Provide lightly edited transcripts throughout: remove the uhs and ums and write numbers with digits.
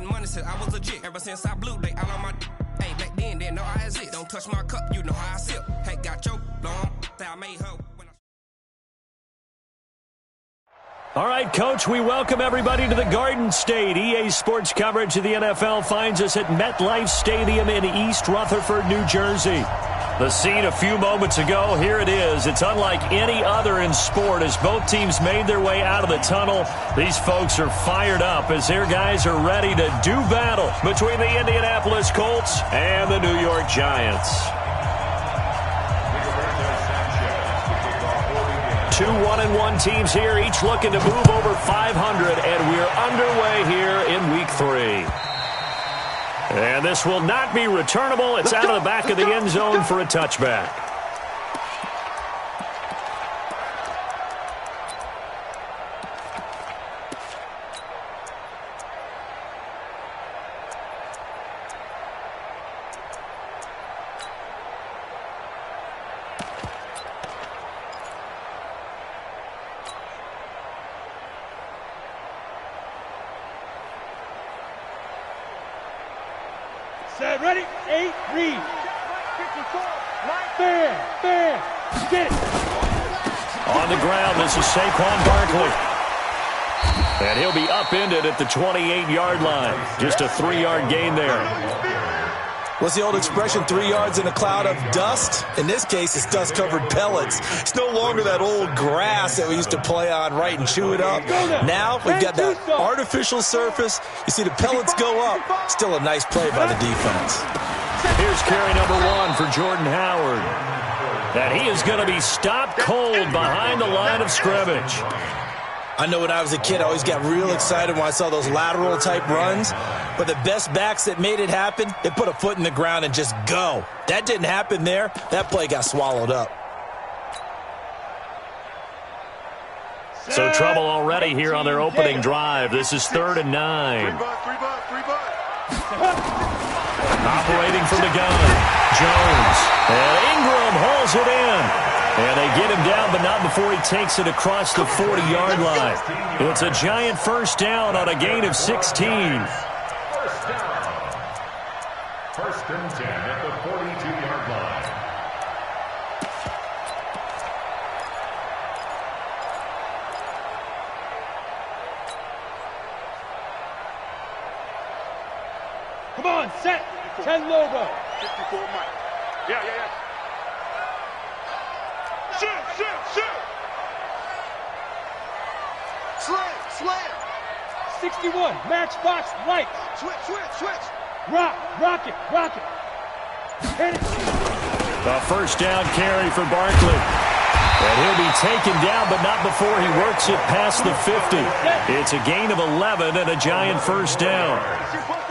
getting money since I was legit. Ever since I blew, they all on my hey, back then, didn't know I exist. Don't touch my cup, you know how I sip. Hey, got your long, I made her. All right, Coach, we welcome everybody to the Garden State. EA Sports coverage of the NFL finds us at MetLife Stadium in East Rutherford, New Jersey. The scene a few moments ago, here it is. It's unlike any other in sport as both teams made their way out of the tunnel. These folks are fired up as their guys are ready to do battle between the Indianapolis Colts and the New York Giants. 2 1-1 teams here, each looking to move over 500, and we're underway here in Week 3. And this will not be returnable. It's out of the back of the end zone for a touchback. Set, ready, 8, read. 54, right there, get it. On the ground, this is Saquon Barkley. And he'll be upended at the 28-yard line. Just a 3-yard gain there. What's the old expression, 3 yards in a cloud of dust? In this case, it's dust-covered pellets. It's no longer that old grass that we used to play on, right, and chew it up. Now we've got that artificial surface. You see the pellets go up. Still a nice play by the defense. Here's carry number 1 for Jordan Howard. And he is going to be stopped cold behind the line of scrimmage. I know when I was a kid, I always got real excited when I saw those lateral-type runs. But the best backs that made it happen, they put a foot in the ground and just go. That didn't happen there. That play got swallowed up. So trouble already here on their opening drive. This is 3rd and 9. Operating from the gun, Jones. And Ingram hauls it in. And they get him down, but not before he takes it across the 40-yard line. It's a Giant first down on a gain of 16. First and 10 at the 42-yard line. Come on, set, 10 logo. 54 Mike. Yeah. Shoot. Slam. 61, matchbox right. Switch. Rock it. Hit it. A first down carry for Barkley. And he'll be taken down, but not before he works it past the 50. It's a gain of 11 and a Giant first down.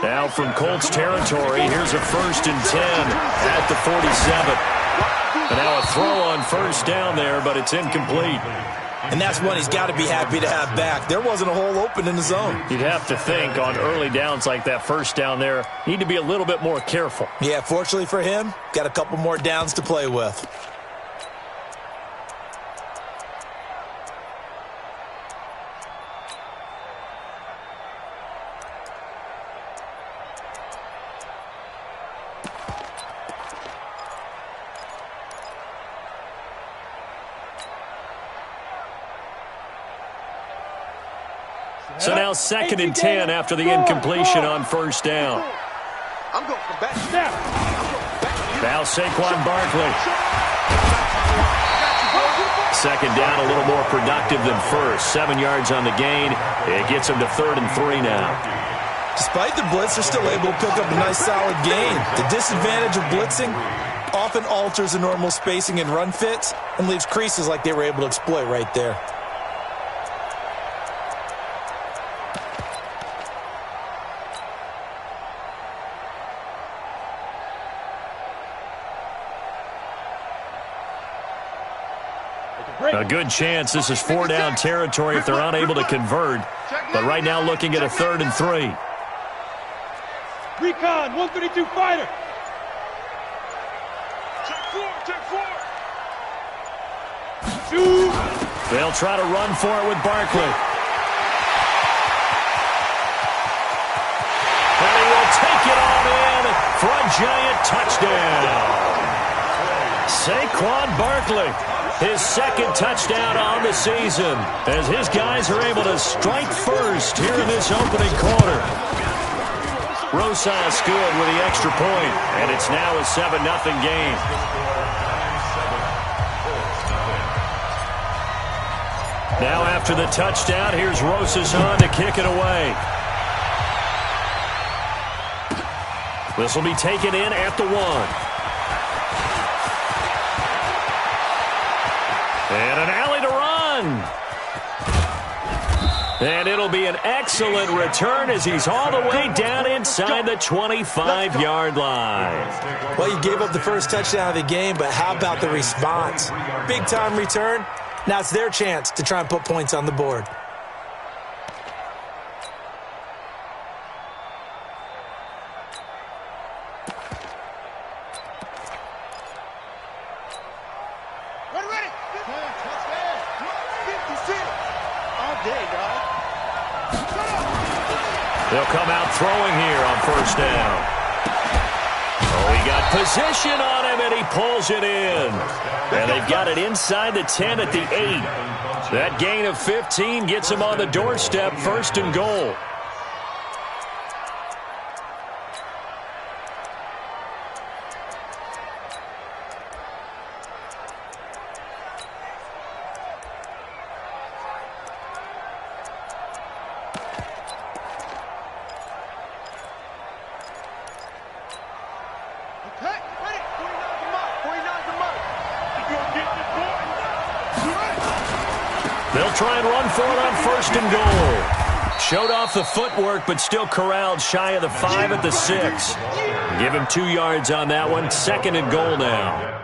Now from Colts territory, here's a 1st and 10 at the 47. And now a throw on first down there, but it's incomplete. And that's one he's got to be happy to have back. There wasn't a hole open in the zone. You'd have to think on early downs like that first down there, need to be a little bit more careful. Yeah, fortunately for him, got a couple more downs to play with. So now 2nd and 10 after the incompletion on first down. I'm going from back. Now Saquon Barkley. 2nd down, a little more productive than first. 7 yards on the gain. It gets him to 3rd and 3 now. Despite the blitz, they're still able to pick up a nice solid gain. The disadvantage of blitzing often alters the normal spacing and run fits and leaves creases like they were able to exploit right there. A good chance this is 4-down territory if they're unable to convert. But right now looking at a 3rd and 3. Recon, 132 fighter. Check 4. Shoot. They'll try to run for it with Barkley. giant touchdown. Saquon Barkley, his second touchdown on the season, as his guys are able to strike first here in this opening quarter. Rosas good with the extra point, and it's now a 7-0 game. Now after the touchdown, here's Rosas on to kick it away. This will be taken in at the 1. And an alley to run. And it'll be an excellent return as he's all the way down inside the 25-yard line. Well, you gave up the first touchdown of the game, but how about the response? Big-time return. Now it's their chance to try and put points on the board. They'll come out throwing here on first down. Oh, he got position on him, and he pulls it in. And they've got it inside the 10 at the 8. That gain of 15 gets him on the doorstep, 1st and goal. They'll try and run for it on 1st and goal. Showed off the footwork, but still corralled shy of the 5 at the 6. Give him 2 yards on that one. 2nd and goal now.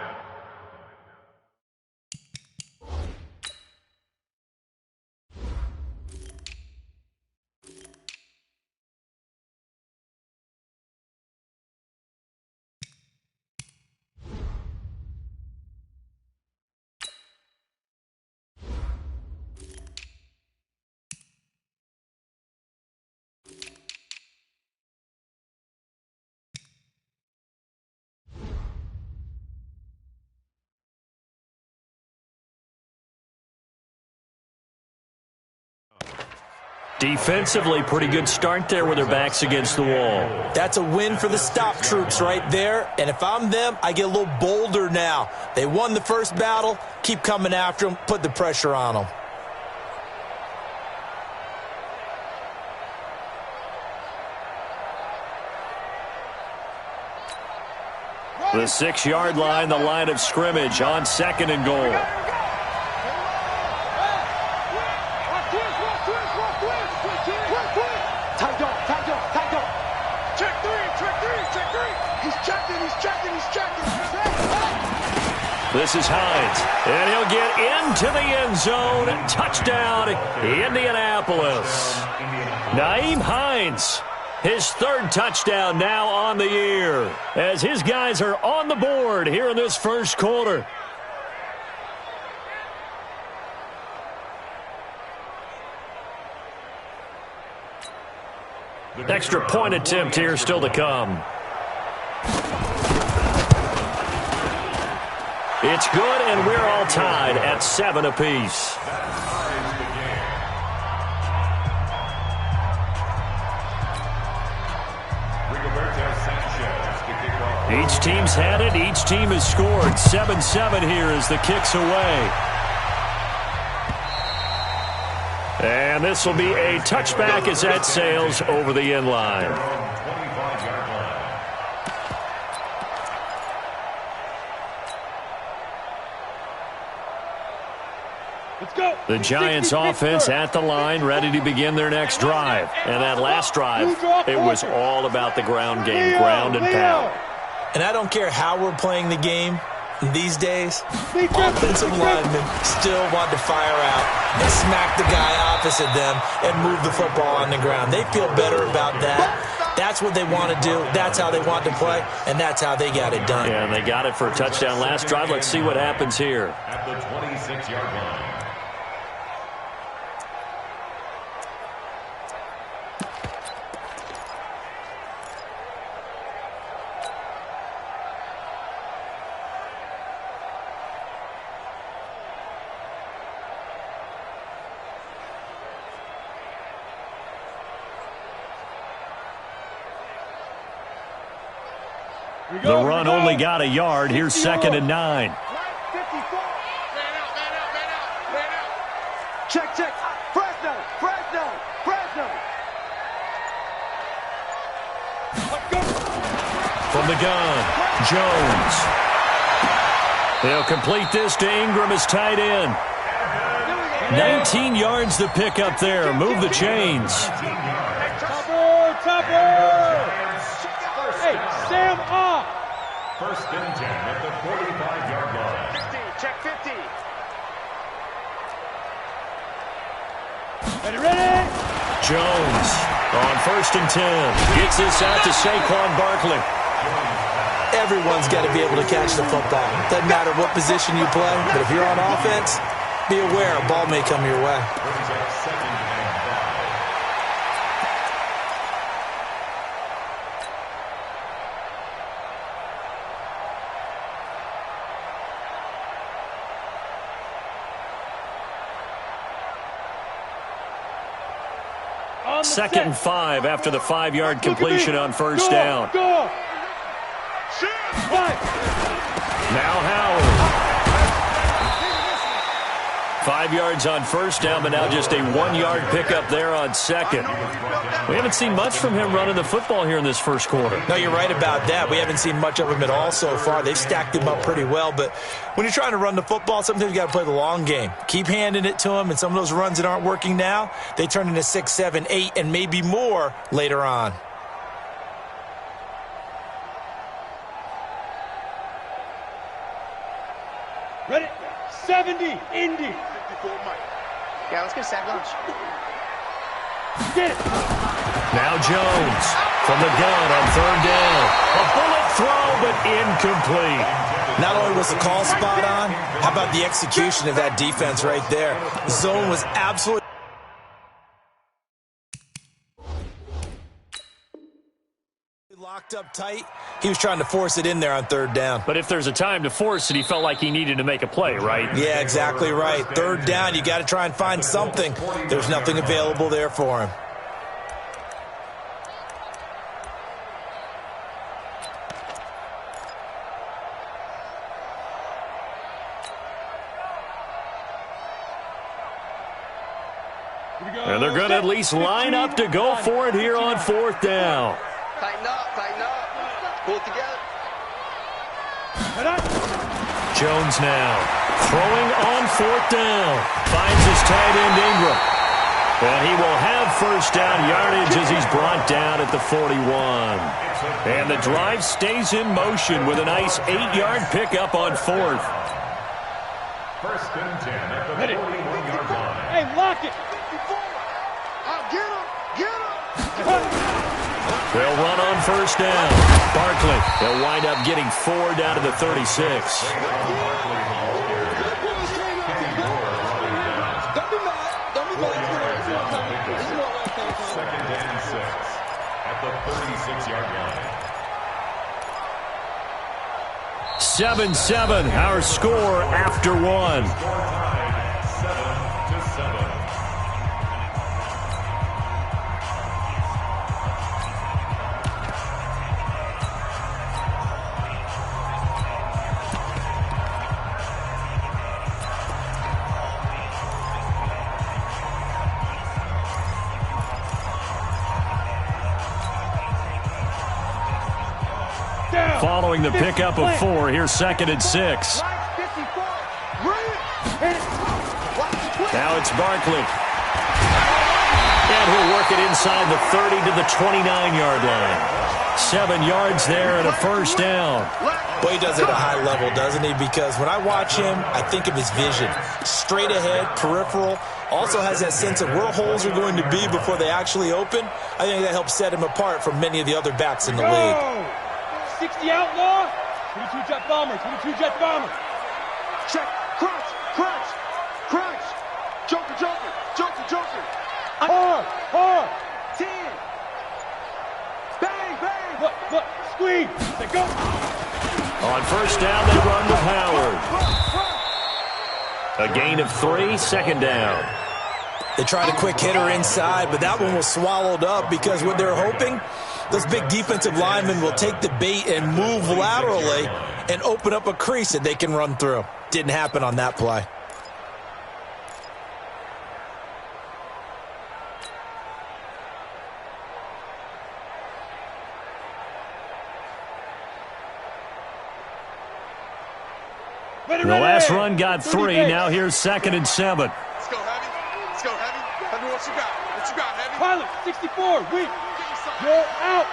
Defensively, pretty good start there with their backs against the wall. That's a win for the stop troops right there. And if I'm them, I get a little bolder now. They won the first battle. Keep coming after them. Put the pressure on them. The 6-yard line, the line of scrimmage on 2nd and goal. This is Hines, and he'll get into the end zone. Touchdown, Indianapolis. Nyheim Hines, his 3rd touchdown now on the year, as his guys are on the board here in this first quarter. Extra point attempt here still to come. It's good, and we're all tied at 7 apiece. Each team's had it. Each team has scored. 7-7 here as the kick's away. And this will be a touchback as that sails over the end line. The Giants offense at the line, ready to begin their next drive. And that last drive, it was all about the ground game, ground and pound. And I don't care how we're playing the game these days, offensive linemen still want to fire out and smack the guy opposite them and move the football on the ground. They feel better about that. That's what they want to do. That's how they want to play, and that's how they got it done. Yeah, and they got it for a touchdown last drive. Let's see what happens here. At the 26-yard line. The run only got a yard. Here's 2nd and 9. Check, check. Fresno, Fresno, Fresno. From the gun, Jones. They'll complete this to Ingram as tight end. 19 yards to pick up there. Move the chains. Topper! Hey, Sam off! 1st and 10 at the 45-yard line. 50, check 50. Ready? Jones on 1st and 10. Gets this out to Saquon Barkley. Everyone's got to be able to catch the football. Doesn't matter what position you play, but if you're on offense, be aware a ball may come your way. Brings up 2nd and 5. 2nd and 5 after the 5-yard completion on 1st down. Go! Now Howard. 5 yards on 1st down, but now just a 1-yard pickup there on 2nd. We haven't seen much from him running the football here in this 1st quarter. No, you're right about that. We haven't seen much of him at all so far. They've stacked him up pretty well, but when you're trying to run the football, sometimes you got to play the long game. Keep handing it to him, and some of those runs that aren't working now, they turn into 6, 7, 8, and maybe more later on. Ready? 70, Indy. Yeah, let's get a sack lunch. Get it. Now Jones from the gun on 3rd down. A bullet throw, but incomplete. Not only was the call spot on, how about the execution of that defense right there? The zone was absolutely locked up tight. He was trying to force it in there on 3rd down. But if there's a time to force it, he felt like he needed to make a play, right? Yeah, exactly right. 3rd down, you got to try and find something. There's nothing available there for him. And they're going to at least line up to go for it here on 4th down. Tighten up, tighten up. Pull it together. Jones now throwing on 4th down. Finds his tight end Ingram. And he will have 1st down yardage as he's brought down at the 41. And the drive stays in motion with a nice 8-yard pickup on 4th. 1st and 10 at the 41-yard line. Hey, lock it. Get him, get him. They'll run on 1st down. Barkley, they'll wind up getting 4 down to the 36. Second and 6 at the 36-yard line. 7-7, our score after 1. 7-7. Following the pickup of 4, here's 2nd and 6. Now it's Barkley. And he'll work it inside the 30 to the 29-yard line. 7 yards there and a 1st down. Boy, he does it at a high level, doesn't he? Because when I watch him, I think of his vision. Straight ahead, peripheral. Also has that sense of where holes are going to be before they actually open. I think that helps set him apart from many of the other backs in the league. 60 outlaw. 22 jet bombers. 22 jet bombers. Check. Crunch, crunch, crunch. Joker, joker, joker, joker. Hard. 10. Bang, bang. Look. Squeeze. They go. On 1st down, they run with Howard. A gain of 3, 2nd down. They tried a quick hitter inside, but that one was swallowed up because what they're hoping those big defensive linemen will take the bait and move laterally and open up a crease that they can run through. Didn't happen on that play. The last run got 3. Now here's 2nd and 7. Let's go, Heavy. Let's go, Heavy. Tell me what you got. What you got, Heavy? Pilot, 64, weak. You're out.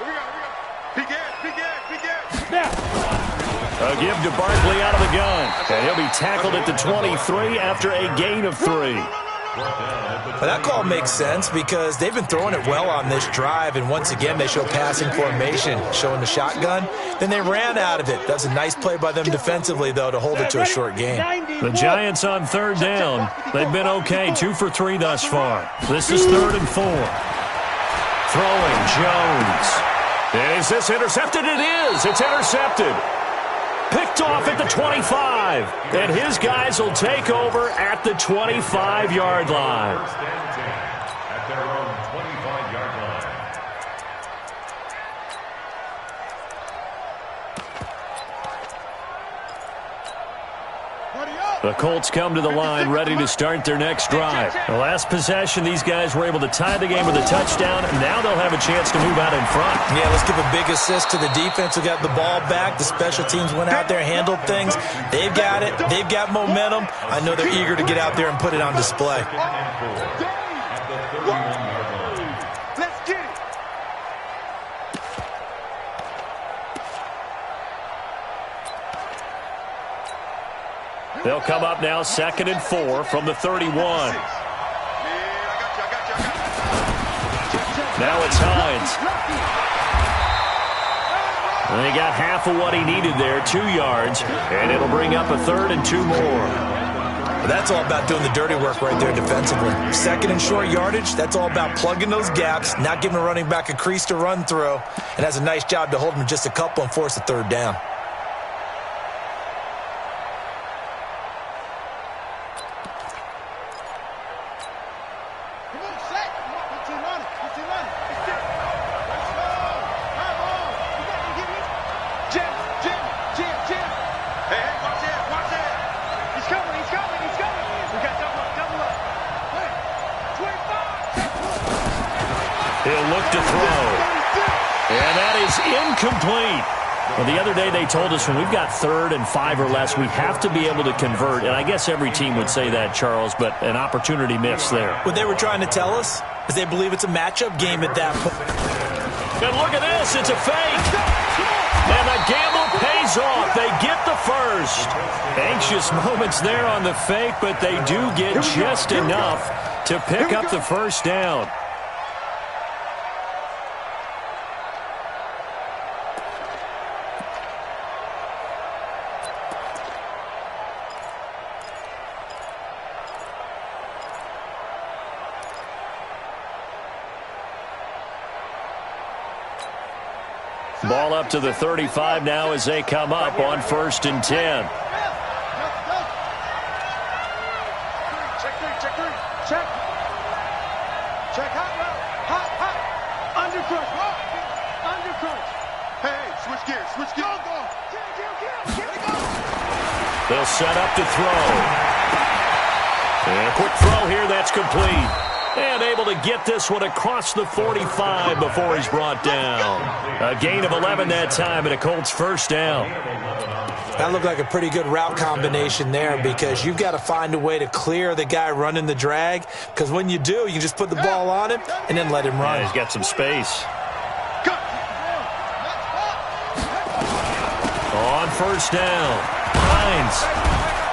Here we go, here we go. Peek in. Now. A give to Barkley out of the gun. And he'll be tackled at the 23 after a gain of 3. Well, that call makes sense because they've been throwing it well on this drive, and once again they show passing formation, showing the shotgun. Then they ran out of it. That's a nice play by them defensively, though, to hold it to a short gain. The Giants on 3rd down. They've been okay, 2 for 3 thus far. This is 3rd and 4. Throwing, Jones. And is this intercepted? It is. It's intercepted. Picked off at the 25. And his guys will take over at the 25-yard line. First and 10 at their own 25-yard line. The Colts come to the line ready to start their next drive. The last possession, these guys were able to tie the game with a touchdown. Now they'll have a chance to move out in front. Yeah, let's give a big assist to the defense who got the ball back. The special teams went out there, handled things. They've got it. They've got momentum. I know they're eager to get out there and put it on display. Let's get it. They'll come up now 2nd and 4 from the 31. I got you. Now it's Hines. And he got half of what he needed there, 2 yards, and it'll bring up a 3rd and 2 more. That's all about doing the dirty work right there defensively. 2nd and short yardage, that's all about plugging those gaps, not giving a running back a crease to run through, and has a nice job to hold him just a couple and force a 3rd down. He'll look to throw. And that is incomplete. Well, the other day they told us when we've got 3rd and 5 or less, we have to be able to convert. And I guess every team would say that, Charles, but an opportunity missed there. What they were trying to tell us is they believe it's a matchup game at that point. And look at this. It's a fake. And the gamble pays off. They get the first. Anxious moments there on the fake, but they do get just enough to pick up the first down. Ball up to the 35 now as they come up on 1st and 10. Check 3. Check. Check hot route. Hot. Under crunch. Hey, switch gears. Go. They'll set up to throw. And a quick throw here, that's complete. And able to get this one across the 45 before he's brought down. A gain of 11 that time and a Colts first down. That looked like a pretty good route combination there because you've got to find a way to clear the guy running the drag, because when you do, you just put the ball on him and then let him run. Yeah, he's got some space. On 1st down, Hines.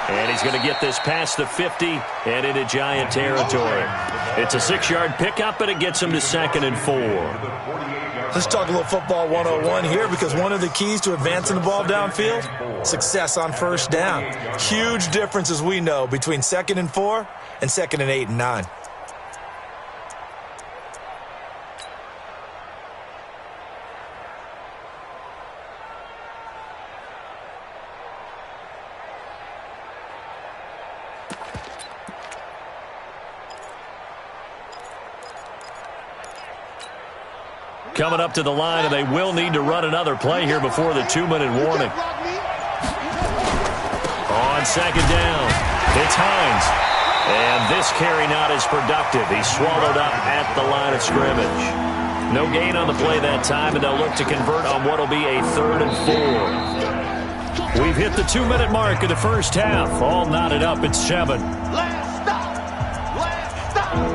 And he's going to get this past the 50 and into Giant territory. It's a 6-yard pickup, and it gets him to 2nd and 4. Let's talk a little football 101 here, because one of the keys to advancing the ball downfield, success on 1st down. Huge difference, as we know, between 2nd and 4 and 2nd and 8 and 9. coming up to the line, and they will need to run another play here before the 2-minute warning. On second down, it's Hines. And this carry not as productive. He's swallowed up at the line of scrimmage. No gain on the play that time, and they'll look to convert on what will be a 3rd and 4. We've hit the 2-minute mark of the first half. All knotted up at 7. Last stop. Last stop.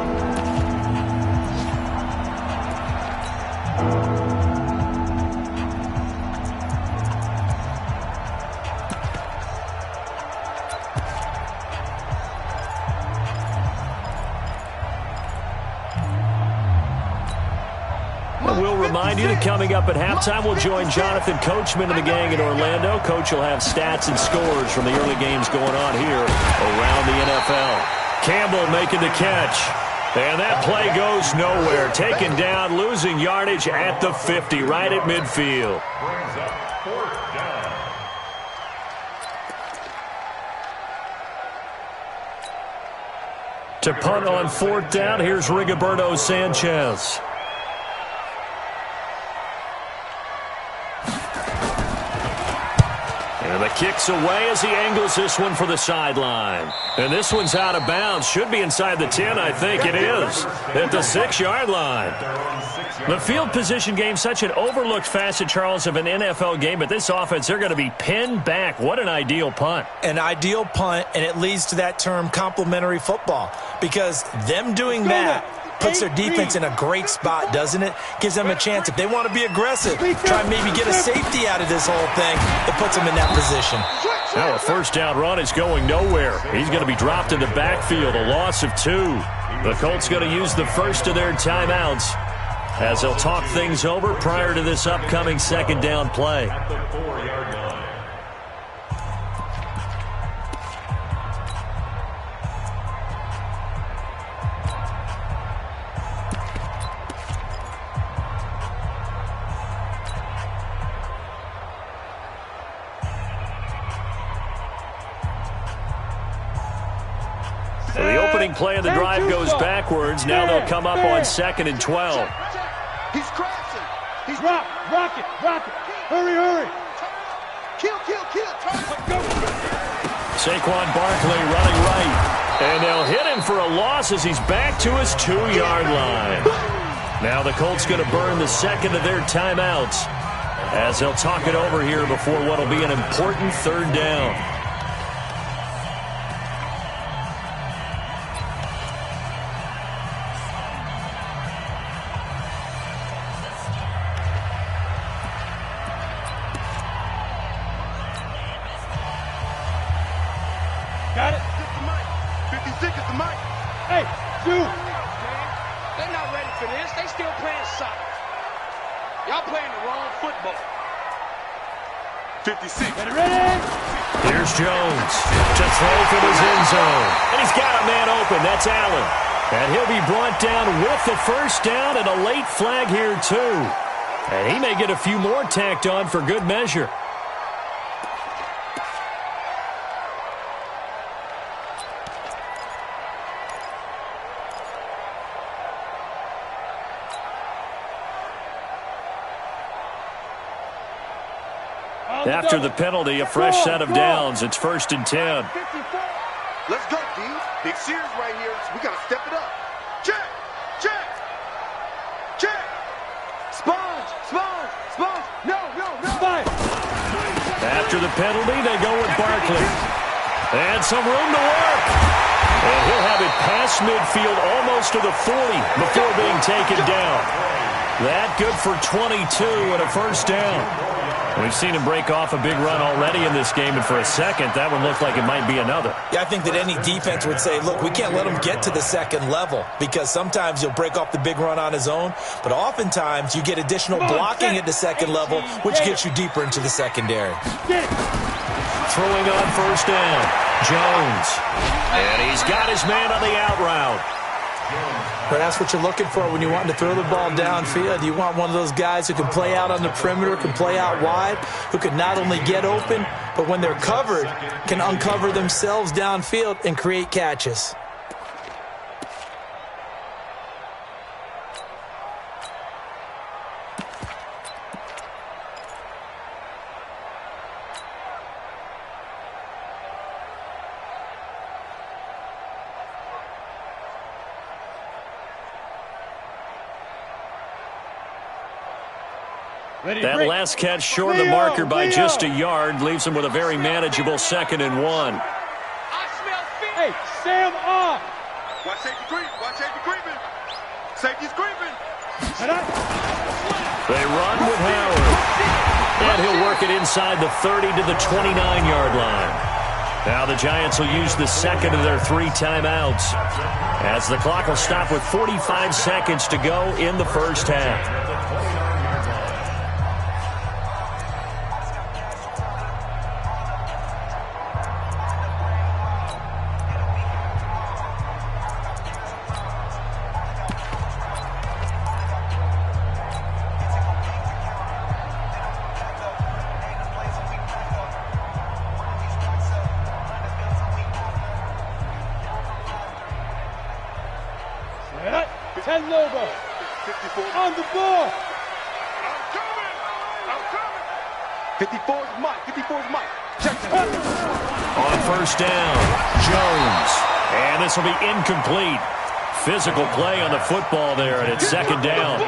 We'll remind you that coming up at halftime, we'll join Jonathan Coachman and the gang in Orlando. Coach will have stats and scores from the early games going on here around the NFL. Campbell making the catch. And that play goes nowhere. Taken down, losing yardage at the 50, right at midfield. Brings up 4th down. To punt on 4th down, here's Rigoberto Sanchez. And the kick's away as he angles this one for the sideline. And this one's out of bounds. Should be inside the 10, I think it is. At the 6-yard line. The field position game, such an overlooked facet, Charles, of an NFL game. But this offense, they're going to be pinned back. What an ideal punt. An ideal punt, and it leads to that term complementary football. Because them doing that puts their defense in a great spot, doesn't it? Gives them a chance. If they want to be aggressive, try and maybe get a safety out of this whole thing, it puts them in that position. Now a 1st down run is going nowhere. He's going to be dropped in the backfield, a loss of 2. The Colts going to use the first of their timeouts as they'll talk things over prior to this upcoming 2nd down play. At the 4-yard line. So the opening play of the drive goes backwards. Now they'll come up on 2nd and 12. He's crashing. He's Rock it. Hurry. Kill. Go. Saquon Barkley running right. And they'll hit him for a loss as he's back to his 2-yard line. Now the Colts going to burn the 2nd of their timeouts as they'll talk it over here before what will be an important 3rd down. Got it. 56 is the mic. Hey, dude. They're not ready for this. They still playing soccer. Y'all playing the wrong football. 56. Ready? Here's Jones to throw from his end zone. And he's got a man open. That's Allen. And he'll be brought down with the 1st down and a late flag here, too. And he may get a few more tacked on for good measure. After the penalty, a fresh set of downs. It's 1st and 10. Let's go, D. Big Sears right here. We got to step it up. Check. Sponge. No. Five. After the penalty, they go with Barkley. And some room to work. And he'll have it past midfield almost to the 40 before being taken down. That good for 22 and a 1st down. We've seen him break off a big run already in this game, and for a second, that one looked like it might be another. Yeah, I think that any defense would say, look, we can't let him get to the 2nd level because sometimes he'll break off the big run on his own, but oftentimes you get additional blocking at the 2nd level, which gets you deeper into the secondary. Throwing on 1st down, Jones. And he's got his man on the out route. But that's what you're looking for when you want to throw the ball downfield. You want one of those guys who can play out on the perimeter, can play out wide, who can not only get open, but when they're covered, can uncover themselves downfield and create catches. That last catch short of the marker by just a yard leaves him with a very manageable 2nd and 1. Hey, Sam off. Watch safety creep. Watch safety creeping. Safety's creeping. They run with Howard. And he'll work it inside the 30 to the 29-yard line. Now the Giants will use the second of their 3 timeouts, as the clock will stop with 45 seconds to go in the first half. On the ball. I'm coming. 54's Mike. 54's Mike. Check that. On first down, Jones. And this will be incomplete. Physical play on the football there, and it's 2nd down.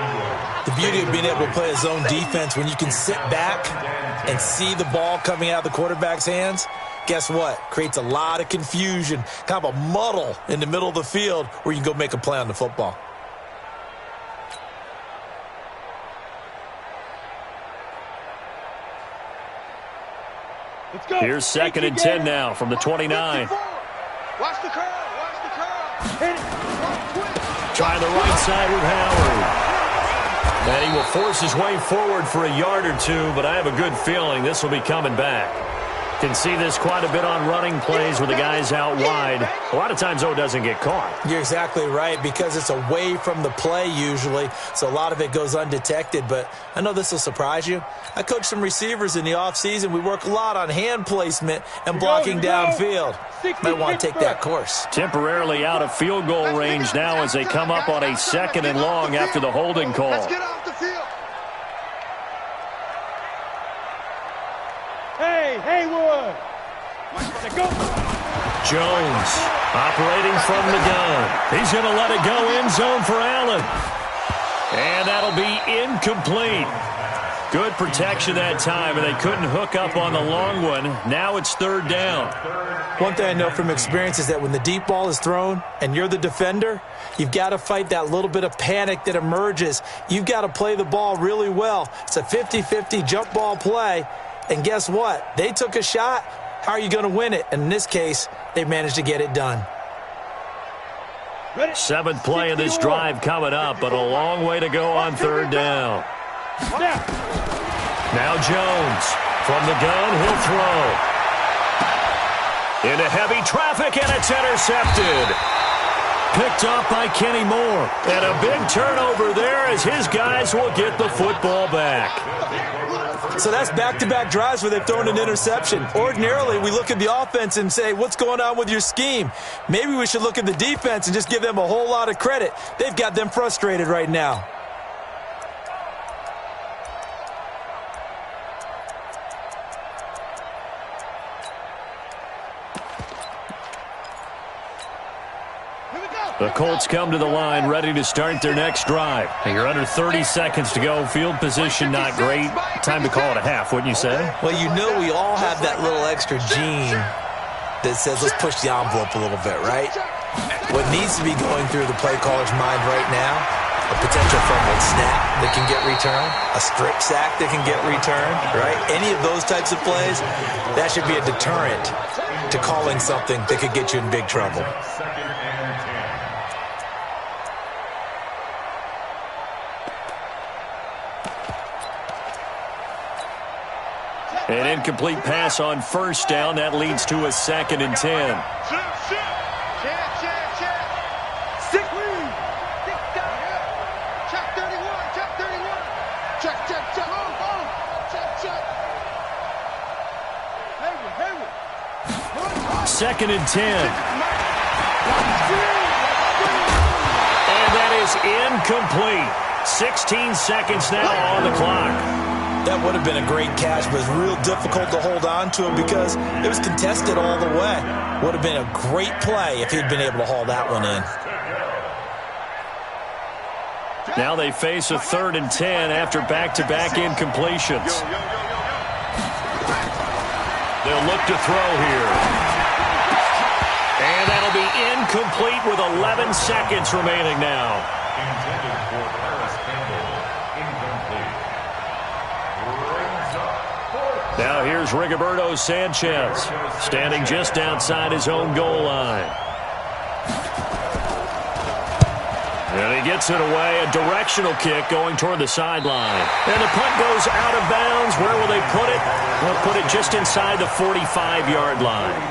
The beauty of being able to play a zone defense, when you can sit back and see the ball coming out of the quarterback's hands, guess what? Creates a lot of confusion, kind of a muddle in the middle of the field where you can go make a play on the football. Let's go. Here's 2nd and 10 now from the 29. Watch the curl. Watch the curl. Trying the right side with Howard. And he will force his way forward for a yard or 2, but I have a good feeling this will be coming back. Can see this quite a bit on running plays with the guys out wide. A lot of times, though, it doesn't get caught. You're exactly right, because it's away from the play usually, so a lot of it goes undetected. But I know this will surprise you. I coach some receivers in the offseason. We work a lot on hand placement and blocking downfield. Might want to take that course. Temporarily out of field goal range now as they come up on a 2nd and long after the holding call. Let's get off the field. Hey, Haywood. Let's go. Jones operating from the gun. He's going to let it go end zone for Allen. And that'll be incomplete. Good protection that time, and they couldn't hook up on the long one. Now it's 3rd down. One thing I know from experience is that when the deep ball is thrown and you're the defender, you've got to fight that little bit of panic that emerges. You've got to play the ball really well. It's a 50-50 jump ball play. And guess what? They took a shot. How are you going to win it? And in this case, they managed to get it done. 7th play of this drive coming up, but a long way to go on 3rd down. Now Jones from the gun, he'll throw. Into heavy traffic, and it's intercepted. Picked off by Kenny Moore. And a big turnover there as his guys will get the football back. So that's back-to-back drives where they've thrown an interception. Ordinarily, we look at the offense and say, what's going on with your scheme? Maybe we should look at the defense and just give them a whole lot of credit. They've got them frustrated right now. The Colts come to the line ready to start their next drive. You're under 30 seconds to go. Field position not great. Time to call it a half, wouldn't you say? Well, you know we all have that little extra gene that says let's push the envelope a little bit, right? What needs to be going through the play caller's mind right now, a potential fumbled snap that can get returned, a strip sack that can get returned, right? Any of those types of plays, that should be a deterrent to calling something that could get you in big trouble. An incomplete pass on first down. That leads to a 2nd and 10. Check. Stick. Check 31. Check 31. Check. Check. Haywood. 2nd and 10. And that is incomplete. 16 seconds now on the clock. That would have been a great catch, but it's real difficult to hold on to him because it was contested all the way. Would have been a great play if he'd been able to haul that one in. Now they face a 3rd and 10 after back-to-back incompletions. They'll look to throw here. And that'll be incomplete with 11 seconds remaining now. Intended for Paris Campbell. Incomplete. Brings up 4th. Now here's Rigoberto Sanchez, standing just outside his own goal line. And he gets it away, a directional kick going toward the sideline. And the punt goes out of bounds. Where will they put it? They'll put it just inside the 45-yard line.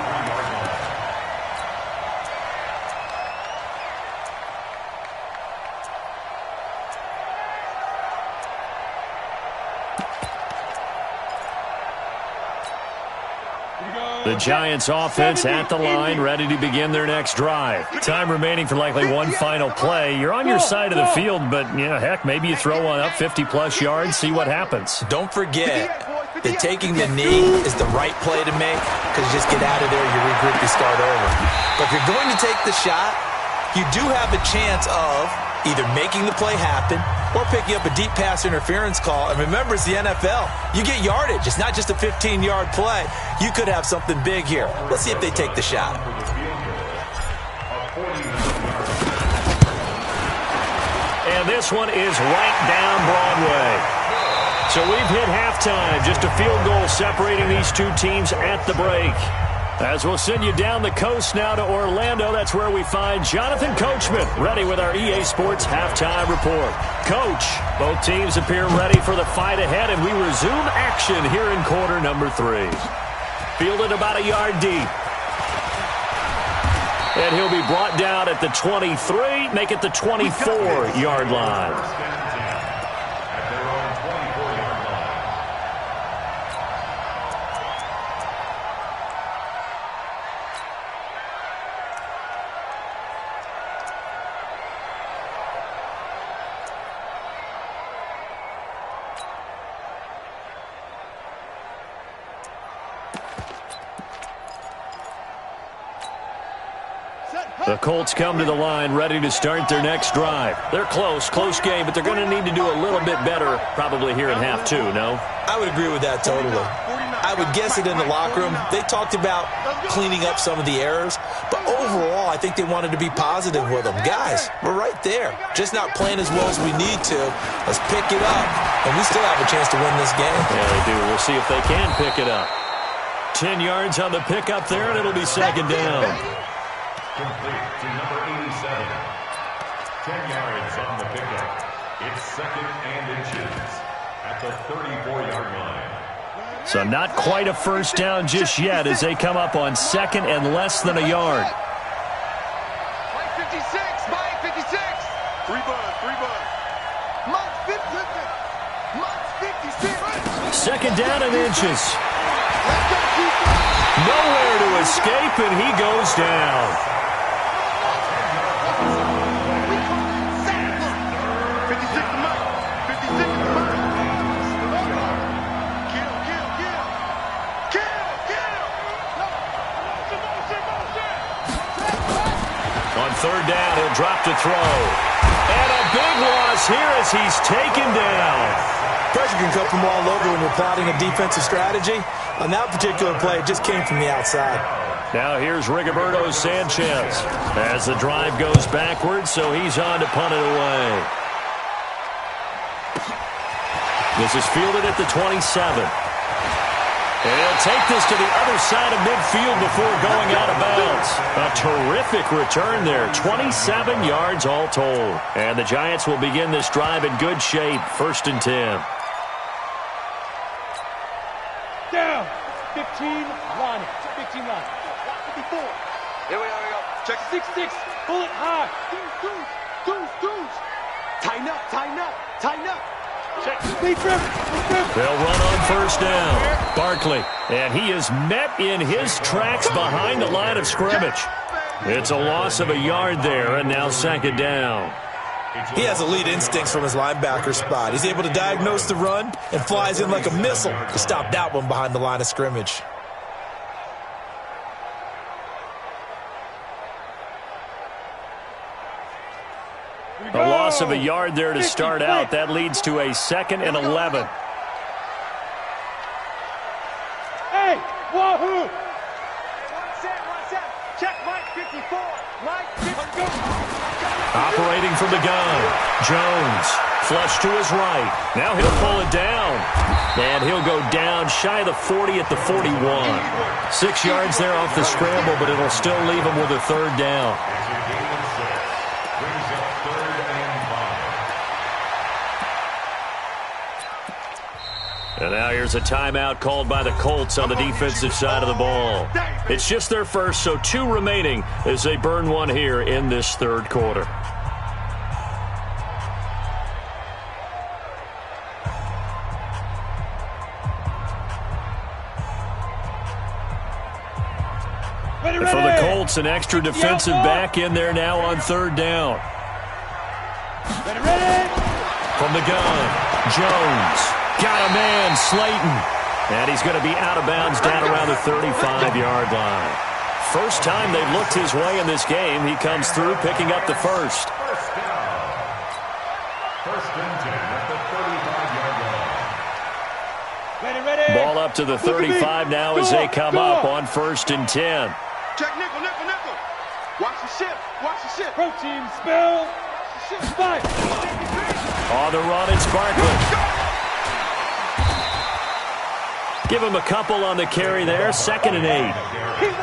The Giants offense at the line, ready to begin their next drive. Time remaining for likely one final play. You're on your side of the field, but, heck, maybe you throw one up 50-plus yards, see what happens. Don't forget that taking the knee is the right play to make, because you just get out of there, you regroup, you start over. But if you're going to take the shot, you do have a chance of either making the play happen or picking up a deep pass interference call. And remember, it's the NFL. You get yardage. It's not just a 15-yard play. You could have something big here. Let's see if they take the shot. And this one is right down Broadway. So we've hit halftime. Just a field goal separating these two teams at the break. As we'll send you down the coast now to Orlando, that's where we find Jonathan Coachman, ready with our EA Sports Halftime Report. Coach, both teams appear ready for the fight ahead, and we resume action here in quarter number 3. Fielded about a yard deep. And he'll be brought down at the 23, make it the 24-yard line. The Colts come to the line ready to start their next drive. They're close game, but they're going to need to do a little bit better probably here in half 2, no? I would agree with that totally. I would guess it in the locker room. They talked about cleaning up some of the errors, but overall I think they wanted to be positive with them. Guys, we're right there. Just not playing as well as we need to. Let's pick it up, and we still have a chance to win this game. Yeah, they do. We'll see if they can pick it up. 10 yards on the pickup there, and it'll be second down. Complete to number 87. 10 yards on the pickup. It's 2nd and inches at the 34-yard line. So not quite a first down just yet as they come up on 2nd and less than a yard. Mike 56, Mike 56. 3 bud. Mike 56. 2nd down and inches. Nowhere to escape, and he goes down. 56 to Mike. 56 to Mike. On 3rd down, he'll drop to throw. And a big loss here as he's taken down. Pressure can come from all over when you're plotting a defensive strategy. On that particular play, it just came from the outside. Now here's Rigoberto Sanchez as the drive goes backwards, so he's on to punt it away. This is fielded at the 27. And he'll take this to the other side of midfield before going out of bounds. A terrific return there, 27 yards all told. And the Giants will begin this drive in good shape, 1st and 10. Down. 15 line. 15 line. 54. Here we go. Check 6-6. Pull it high. Deuce. Tighten up. Check. They'll run on 1st down. Barkley. And he is met in his tracks behind the line of scrimmage. It's a loss of a yard there, and now 2nd down. He has elite instincts from his linebacker spot. He's able to diagnose the run and flies in like a missile to stop that one behind the line of scrimmage. A loss loss of a yard there to start out. That leads to a 2nd and 11. Hey, wahoo! Check Mike 54. Mike 54. Operating from the gun. Jones, flush to his right. Now he'll pull it down. And he'll go down shy of the 40 at the 41. 6 yards there off the scramble, but it'll still leave him with a 3rd down. And now here's a timeout called by the Colts on the defensive side of the ball. It's just their first, so 2 remaining as they burn one here in this 3rd quarter. For the Colts, an extra defensive back in there now on 3rd down. From the gun, Jones. Got a man, Slayton. And he's going to be out of bounds down around the 35-yard line. First time they've looked his way in this game. He comes through picking up the first. First and 10 at the 35-yard line. Ready. Ball up to the 35 now as they come up on 1st and 10. Check nickel. Watch the ship. Protein spill. Spike. On the run, it's Barkley. Give him a couple on the carry there. 2nd and 8.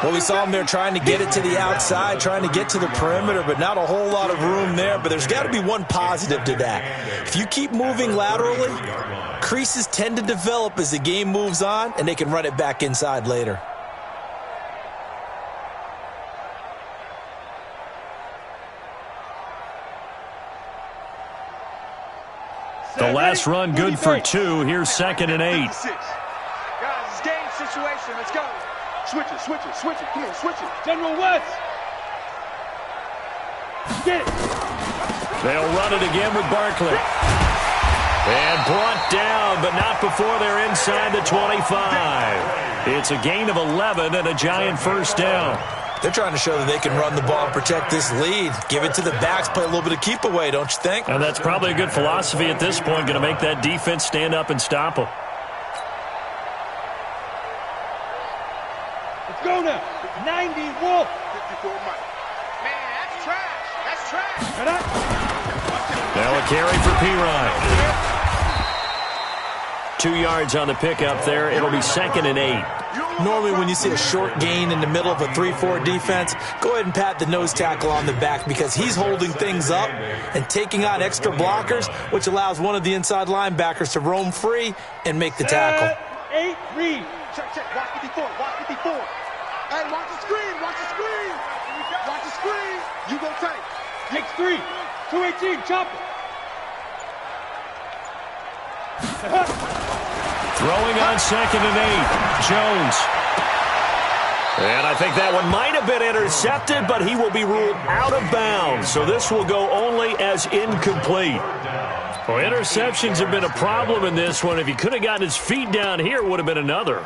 Well, we saw him there trying to get it to the outside, trying to get to the perimeter, but not a whole lot of room there. But there's got to be one positive to that. If you keep moving laterally, creases tend to develop as the game moves on, and they can run it back inside later. The last run good for 2. Here's 2nd and 8. Guys, it's game situation. Let's go. Switch it. Come on, switch it. General West. Get it. They'll run it again with Barkley. And brought down, but not before they're inside the 25. It's a gain of 11 and a giant 1st down. They're trying to show that they can run the ball and protect this lead. Give it to the backs, play a little bit of keep away, don't you think? And that's probably a good philosophy at this point, going to make that defense stand up and stop them. Let's go now. 90 Wolf. 54 Mike. Man, that's trash. Now a carry for P-Ryan. 2 yards on the pickup there. It'll be 2nd and 8. Normally when you see a short gain in the middle of a 3-4 defense, go ahead and pat the nose tackle on the back because he's holding things up and taking on extra blockers, which allows one of the inside linebackers to roam free and make the tackle. 8 read. Check. Watch 54. Hey, watch the screen. Watch the screen. You go tight. Takes 3. 218. Chop it. Throwing on 2nd and 8. Jones. And I think that one might have been intercepted, but he will be ruled out of bounds. So this will go only as incomplete. Well, interceptions have been a problem in this one. If he could have gotten his feet down here, it would have been another.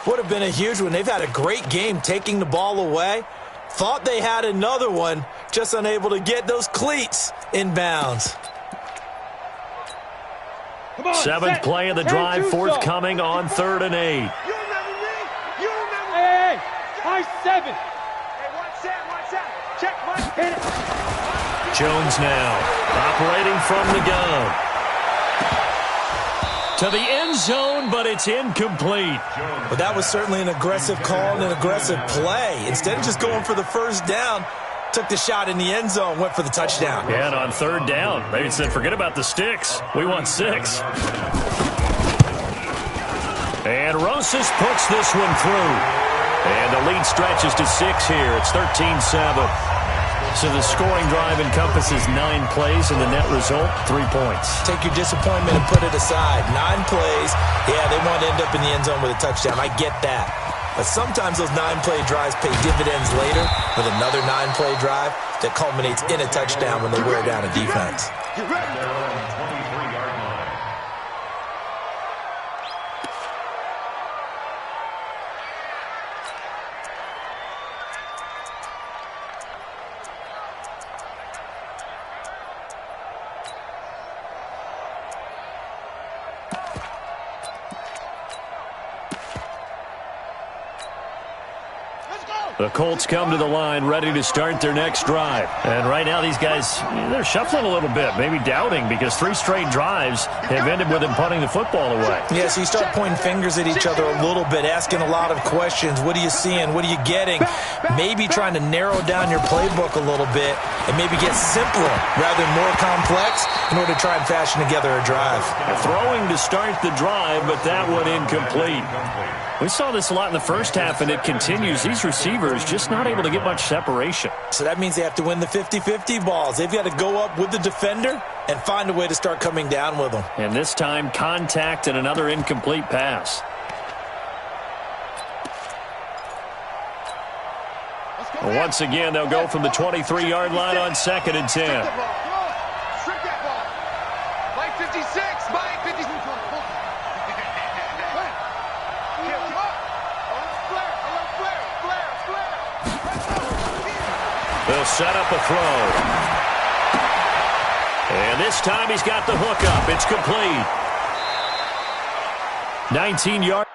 Would have been a huge one. They've had a great game taking the ball away. Thought they had another one, just unable to get those cleats in bounds. 7th play of the drive, forthcoming on 3rd and 8. You remember me? Hey, high 7. Hey, watch that. Check Mike. Hit it. Jones now operating from the gun. To the end zone, but it's incomplete. But that was certainly an aggressive call and an aggressive play. Instead of just going for the 1st down, took the shot in the end zone, went for the touchdown. Yeah, and on 3rd down, they said, forget about the sticks. We want 6. And Rosas puts this one through. And the lead stretches to 6 here. It's 13-7. So the scoring drive encompasses 9 plays, and the net result, 3 points. Take your disappointment and put it aside. 9 plays. Yeah, they want to end up in the end zone with a touchdown. I get that. But sometimes those 9-play drives pay dividends later with another 9-play drive that culminates in a touchdown when they wear down a defense. Get ready. Their own 23-yard line. The Colts come to the line ready to start their next drive. And right now these guys, they're shuffling a little bit, maybe doubting, because 3 straight drives have ended with them punting the football away. Yeah, so you start pointing fingers at each other a little bit, asking a lot of questions. What are you seeing? What are you getting? Maybe trying to narrow down your playbook a little bit and maybe get simpler rather than more complex in order to try and fashion together a drive. Throwing to start the drive, but that one incomplete. We saw this a lot in the first half, and it continues. These receivers just not able to get much separation. So that means they have to win the 50-50 balls. They've got to go up with the defender and find a way to start coming down with them. And this time, contact and another incomplete pass. Once again, they'll go from the 23-yard line on 2nd and 10. Strip that ball. Mike 56. Mike 56. They'll set up a throw. And this time he's got the hook up. It's complete. 19 yards.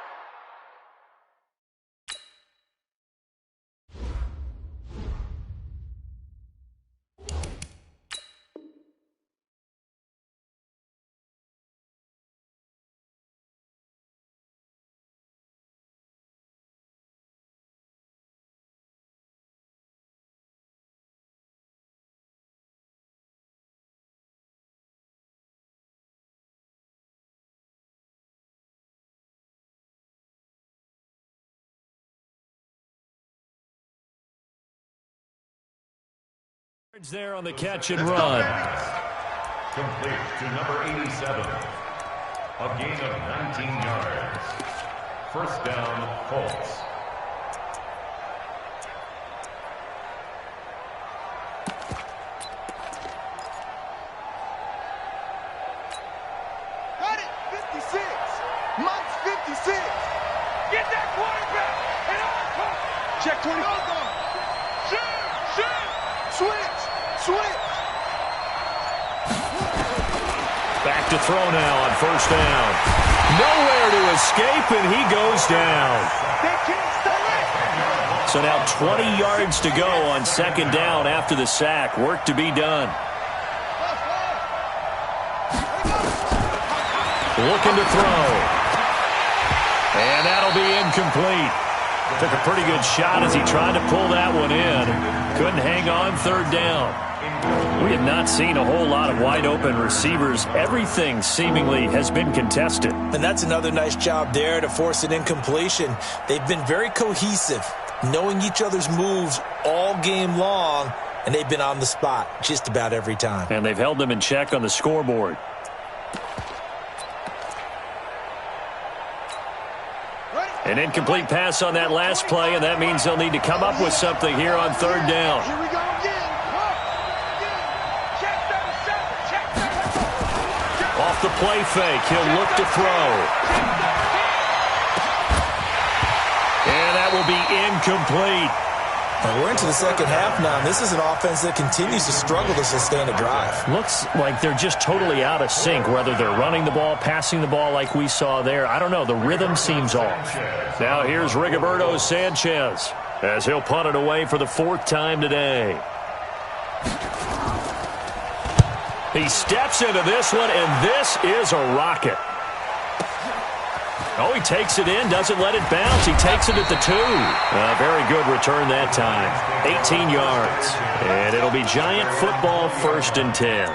There on the catch and run. Complete to number 87. A gain of 19 yards. First down, Colts. Got it. 56. Mike's 56. Get that quarterback. And on. Check 20. Switch. Back to throw now on first down. Nowhere to escape, and he goes down. So now 20 yards to go on 2nd down after the sack. Work to be done. Looking to throw. And that'll be incomplete. Took a pretty good shot as he tried to pull that one in. Couldn't hang on 3rd down. We have not seen a whole lot of wide-open receivers. Everything seemingly has been contested. And that's another nice job there to force an incompletion. They've been very cohesive, knowing each other's moves all game long, and they've been on the spot just about every time. And they've held them in check on the scoreboard. An incomplete pass on that last play, and that means they'll need to come up with something here on 3rd down. Here we go again. Off the play fake, he'll look to throw. And that will be incomplete. And we're into the 2nd half now, and this is an offense that continues to struggle to sustain a drive. Looks like they're just totally out of sync, whether they're running the ball, passing the ball like we saw there. I don't know. The rhythm seems off. Now here's Rigoberto Sanchez as he'll punt it away for the 4th time today. He steps into this one, and this is a rocket. Oh, he takes it in, doesn't let it bounce. He takes it at the 2. Very good return that time. 18 yards. And it'll be Giant football, 1st and 10.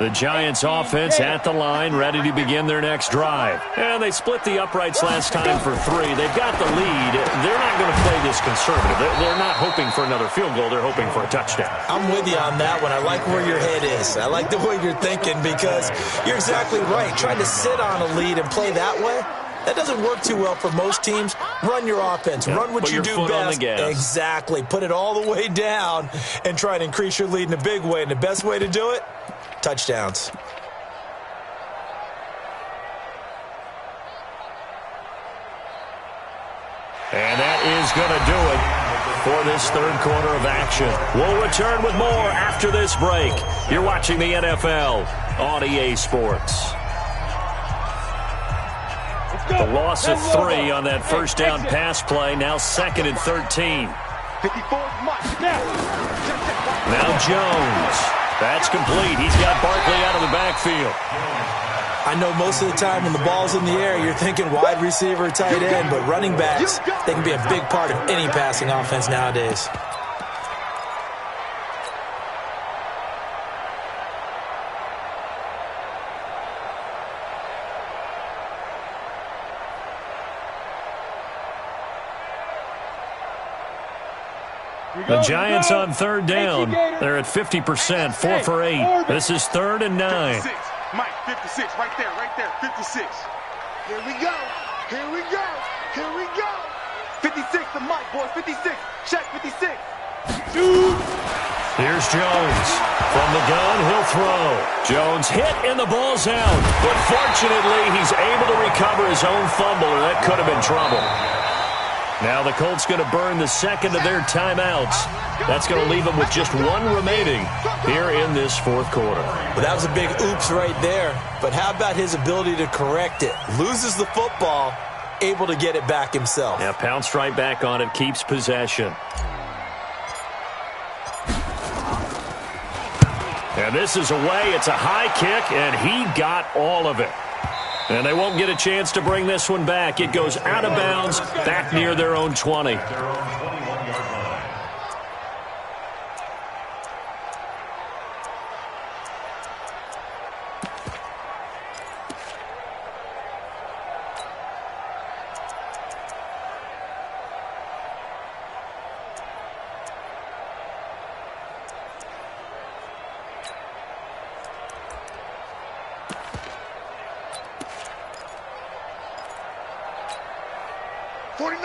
The Giants offense at the line, ready to begin their next drive. And they split the uprights last time for 3. They've got the lead. They're not going to play this conservative. They're not hoping for another field goal. They're hoping for a touchdown. I'm with you on that one. I like where your head is. I like the way you're thinking because you're exactly right. Trying to sit on a lead and play that way, that doesn't work too well for most teams. Run your offense. Yep. Run what you do best. Exactly. Put it all the way down and try to increase your lead in a big way. And the best way to do it, touchdowns. And that is going to do it for this third quarter of action. We'll return with more after this break. You're watching the NFL on EA Sports. The loss of 3 on that first down pass play. Now 2nd and 13. 54 much. Now Jones. That's complete. He's got Barkley out of the backfield. I know most of the time when the ball's in the air, you're thinking wide receiver, tight end, but running backs, they can be a big part of any passing offense nowadays. The Giants on third down. They're at 50%, 4 for 8. This is 3rd and 9. 56. Mike, 56, right there, 56. Here we go, here we go, here we go. 56 to Mike, boys, 56. Check 56. Here's Jones. From the gun, he'll throw. Jones hit and the ball's out. But fortunately, he's able to recover his own fumble, or that could have been trouble. Now the Colts going to burn the second of their timeouts. That's going to leave them with just 1 remaining here in this fourth quarter. Well, that was a big oops right there. But how about his ability to correct it? Loses the football, able to get it back himself. Yeah, pounced right back on it, keeps possession. And this is away. It's a high kick, and he got all of it. And they won't get a chance to bring this one back. It goes out of bounds, back near their own 20.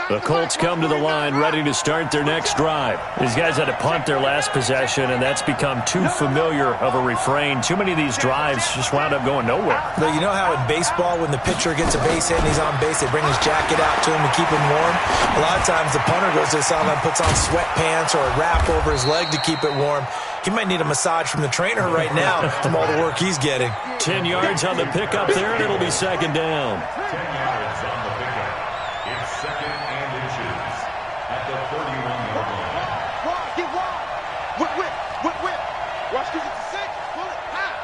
The Colts come to the line ready to start their next drive. These guys had to punt their last possession, and that's become too familiar of a refrain. Too many of these drives just wound up going nowhere. But you know how in baseball, when the pitcher gets a base hit and he's on base, they bring his jacket out to him to keep him warm? A lot of times the punter goes to the sideline, puts on sweatpants or a wrap over his leg to keep it warm. He might need a massage from the trainer right now from all the work he's getting. 10 yards on the pickup there, and it'll be 2nd down. 10 yards on the pickup. It's 2nd and inches at the 31-yard line. Wide, get wide. Whip. Watch this at the 6. Pull it. High.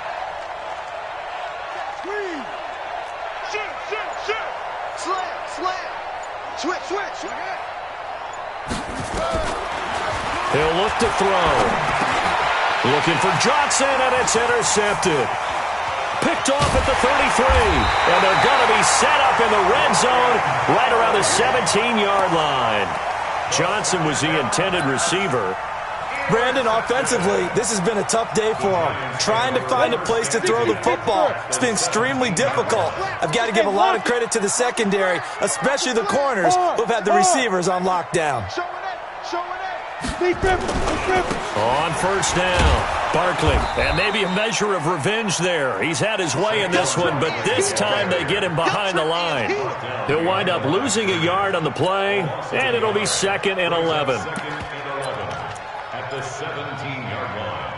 Screen. Shoot. Slam. Switch. He'll look to throw. Looking for Johnson, and it's intercepted. Picked off at the 33, and they're going to be set up in the red zone right around the 17-yard line. Johnson was the intended receiver. Brandon, offensively, this has been a tough day for him. Trying to find a place to throw the football. It's been extremely difficult. I've got to give a lot of credit to the secondary, especially the corners who've had the receivers on lockdown. On first down, Barkley, and maybe a measure of revenge there. He's had his way in this one, but this time they get him behind the line. He'll wind up losing a yard on the play, and it'll be 2nd and 11. 2nd and 11 at the 17-yard line.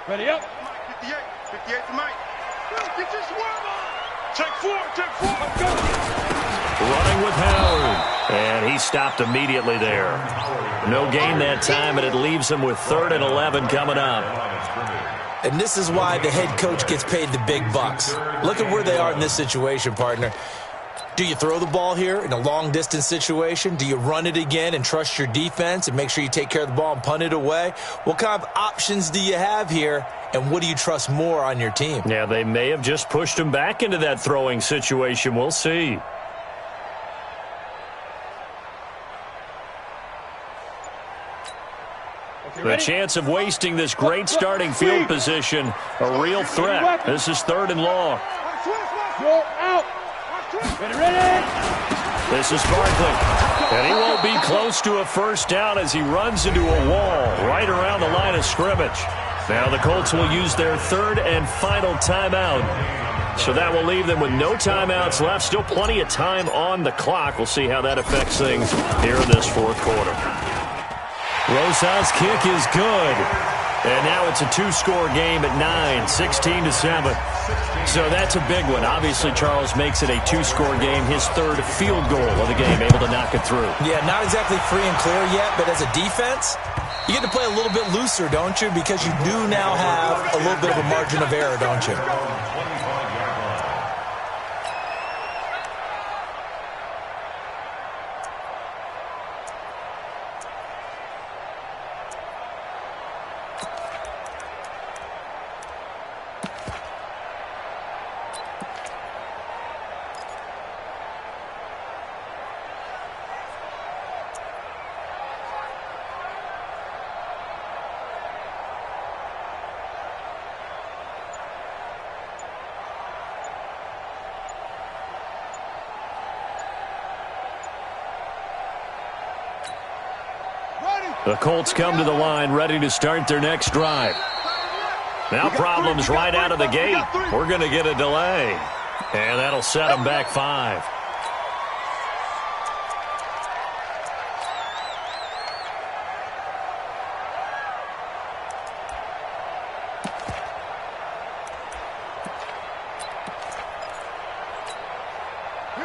Ready up. 58 for Mike. Get your swerve on. Check 4. Let's go. Running with Howard, and he stopped immediately there. No gain that time, and it leaves him with 3rd and 11 coming up. And this is why the head coach gets paid the big bucks. Look at where they are in this situation, partner. Do you throw the ball here in a long-distance situation? Do you run it again and trust your defense and make sure you take care of the ball and punt it away? What kind of options do you have here, and what do you trust more on your team? Yeah, they may have just pushed him back into that throwing situation. We'll see. The chance of wasting this great starting field position, a real threat. This is 3rd and long. Go out. This is Barkley. And he won't be close to a first down as he runs into a wall right around the line of scrimmage. Now the Colts will use their third and final timeout. So that will leave them with no timeouts left. Still plenty of time on the clock. We'll see how that affects things here in this fourth quarter. Rosas' kick is good. And now it's a two-score game at 9, 16-7. So that's a big one. Obviously, Charles makes it a two-score game. His third field goal of the game, able to knock it through. Yeah, not exactly free and clear yet, but as a defense, you get to play a little bit looser, don't you? Because you do now have a little bit of a margin of error, don't you? The Colts come to the line ready to start their next drive. Now problems right out of the gate. We're going to get a delay. And that'll set them back 5.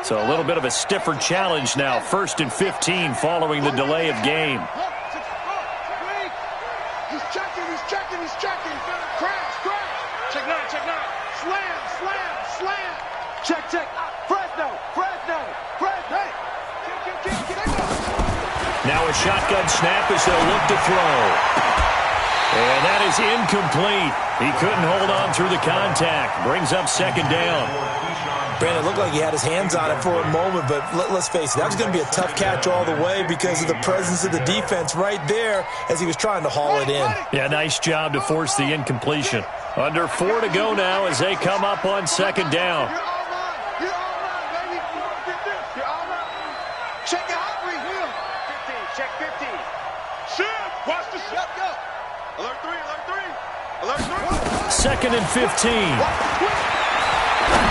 So a little bit of a stiffer challenge now. 1st and 15 following the delay of game. He's checking. Crash. Check 9. Slam. Check. Fresno. Now a shotgun snap as they'll look to throw. And that is incomplete. He couldn't hold on through the contact. Brings up 2nd down. Brandon, it looked like he had his hands on it for a moment, but let's face it, that was going to be a tough catch all the way because of the presence of the defense right there as he was trying to haul it in. Yeah, nice job to force the incompletion. Under 4 to go now as they come up on 2nd down. You're all right, baby. You're all right. Check it out, 15. Check 15. Shoot. Watch the shot. Go. Alert 3. 2nd and 15.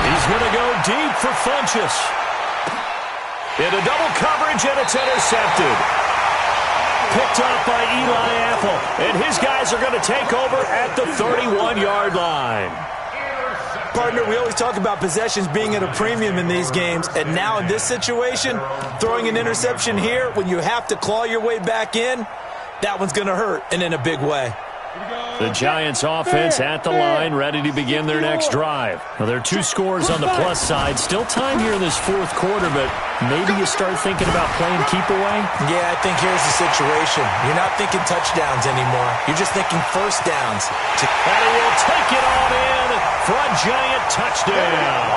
He's going to go deep for Funchess. Into double coverage, and it's intercepted. Picked up by Eli Apple. And his guys are going to take over at the 31-yard line. Partner, we always talk about possessions being at a premium in these games. And now in this situation, throwing an interception here when you have to claw your way back in, that one's going to hurt, and in a big way. The Giants offense at the line, ready to begin their next drive. Now, there are 2 scores on the plus side. Still time here in this fourth quarter, but maybe you start thinking about playing keep away? Yeah, I think here's the situation. You're not thinking touchdowns anymore. You're just thinking first downs. And he will take it on in for a Giant touchdown.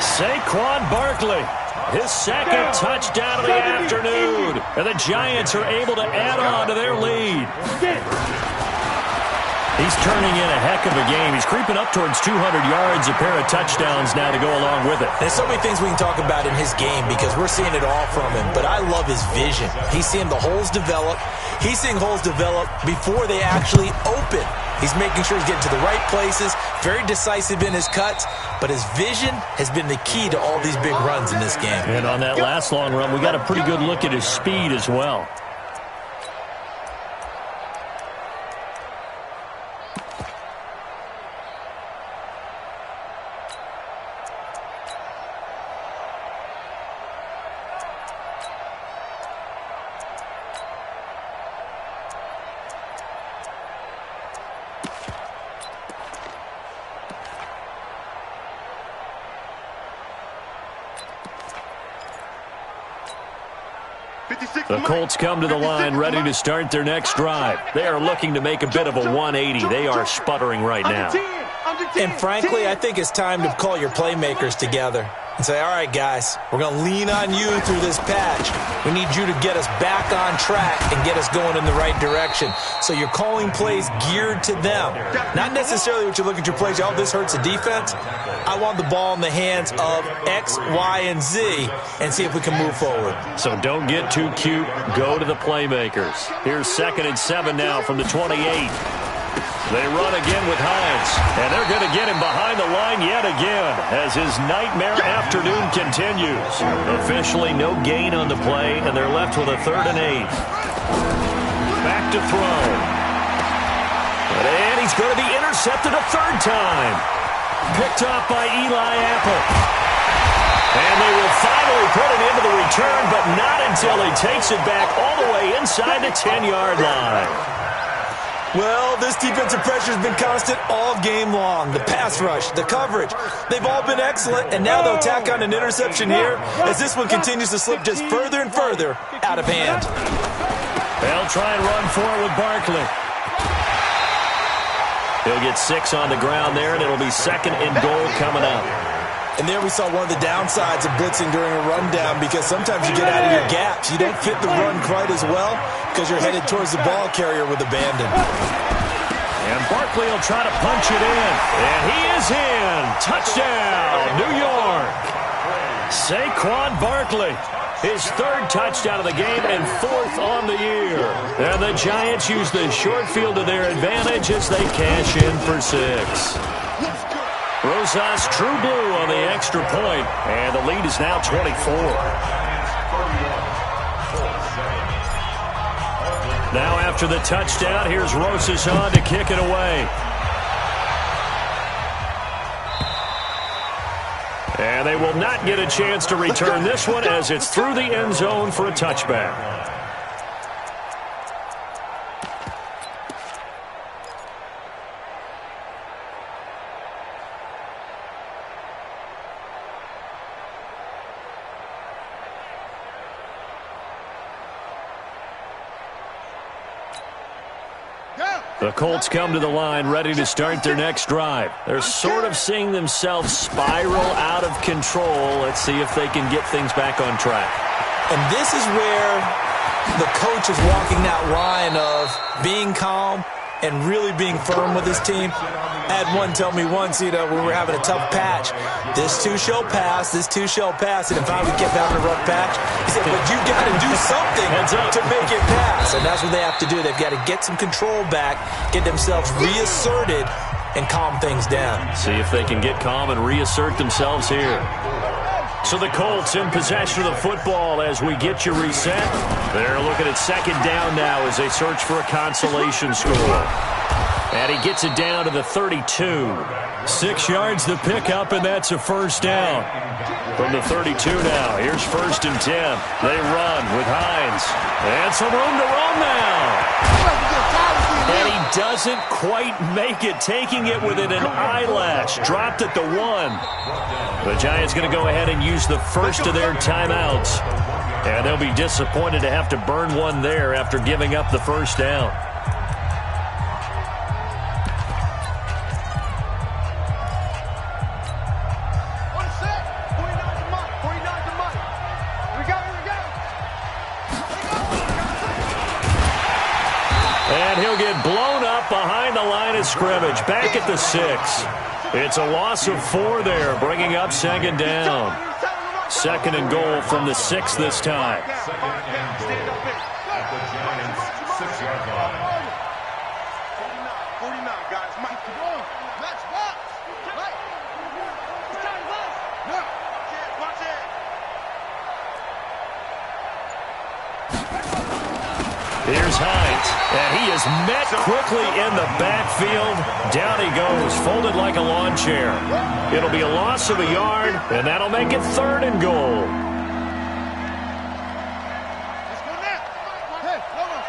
Saquon Barkley, his 2nd touchdown of the afternoon. And the Giants are able to add on to their lead. He's turning in a heck of a game. He's creeping up towards 200 yards, a pair of touchdowns now to go along with it. There's so many things we can talk about in his game because we're seeing it all from him. But I love his vision. He's seeing the holes develop. He's seeing holes develop before they actually open. He's making sure he's getting to the right places, very decisive in his cuts, but his vision has been the key to all these big runs in this game. And on that last long run, we got a pretty good look at his speed as well. The Colts come to the line ready to start their next drive. They are looking to make a bit of a 180. They are sputtering right now. And frankly, I think it's time to call your playmakers together. and say, all right, guys, we're going to lean on you through this patch. We need you to get us back on track and get us going in the right direction. So you're calling plays geared to them. Not necessarily what you look at your plays, oh, this hurts the defense. I want the ball in the hands of X, Y, and Z and see if we can move forward. So don't get too cute. Go to the playmakers. Here's 2nd and 7 now from the 28. They run again with Hines, and they're going to get him behind the line yet again as his nightmare afternoon continues. Officially no gain on the play, and they're left with a 3rd and 8. Back to throw. And he's going to be intercepted a 3rd time. Picked off by Eli Apple. And they will finally put it into the return, but not until he takes it back all the way inside the 10-yard line. Well, this defensive pressure has been constant all game long. The pass rush, the coverage, they've all been excellent, and now they'll tack on an interception here as this one continues to slip just further and further out of hand. They'll try and run for it with Barkley. He'll get 6 on the ground there, and it'll be 2nd and goal coming up. And there we saw one of the downsides of blitzing during a rundown, because sometimes you get out of your gaps. You don't fit the run quite as well because you're headed towards the ball carrier with abandon. And Barkley will try to punch it in. And he is in. Touchdown, New York. Saquon Barkley. His 3rd touchdown of the game and 4th on the year. And the Giants use the short field to their advantage as they cash in for 6. Rosas true blue on the extra point, and the lead is now 24. Now after the touchdown, here's Rosas on to kick it away. And they will not get a chance to return this one as it's through the end zone for a touchback. The Colts come to the line ready to start their next drive. They're sort of seeing themselves spiral out of control. Let's see if they can get things back on track. And this is where the coach is walking that line of being calm and really being firm with his team. I had one tell me once, when we were having a tough patch, this too shall pass, this too shall pass, and if we kept having a rough patch, he said, but you got to do something to make it pass, and that's what they have to do. They've got to get some control back, get themselves reasserted, and calm things down. See if they can get calm and reassert themselves here. So the Colts in possession of the football as we get you reset. They're looking at 2nd down now as they search for a consolation score. And he gets it down to the 32. 6 yards to pick up, and that's a 1st down. From the 32 now, here's 1st and 10. They run with Hines. And some room to run now. And he doesn't quite make it, taking it within an eyelash. Dropped at the 1. The Giants going to go ahead and use the first of their timeouts. And they'll be disappointed to have to burn one there after giving up the 1st down. And he'll get blown up behind the line of scrimmage. Back at the 6. It's a loss of 4 there, bringing up 2nd down. 2nd and goal from the 6 this time. At the Giants' 6-yard line. 49, guys. Mike, come on. Let's watch. Mike. Watch it. Here's Hines, and he is met quickly in the backfield. Down he goes, folded like a lawn chair. It'll be a loss of a yard, and that'll make it 3rd and goal. Let's go now. Hey, hold on.